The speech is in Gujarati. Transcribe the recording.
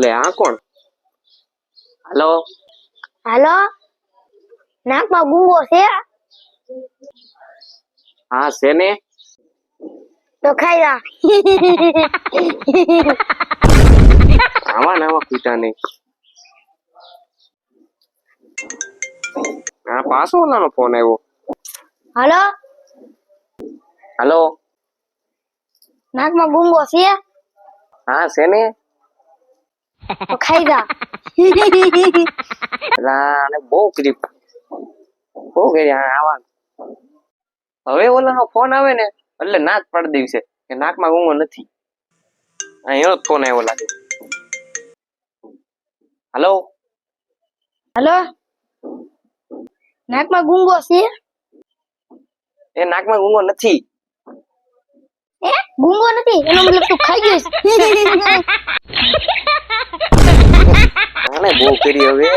લે આ કોણ? હાલો હાલો, નાકમાં ગુંગો છે? હા છે ને. તો ખાઈ જા. આવા ને આવા પીતા નહીં. હા પાછો ઓલાનો ફોન આવ્યો. હાલો, હાલો નાકમાં ગુંગો છે? હા છે ને. તો ખાઈ જા. એલા આને બહુ કરી આવા. હવે ઓલાનો ફોન આવે ને એટલે ના જ પાડી દેવી છે કે નાકમાં ગુંગો નથી. એનો ફોન આવ્યો લાગે. હાલો હાલો, નાકમાં ગુંગો છે? એ નાકમાં ગુંગો નથી. ગુંગો નથી એનો મતલબ તું ખાઈ ગયો છે. આને બહુ કરી હવે.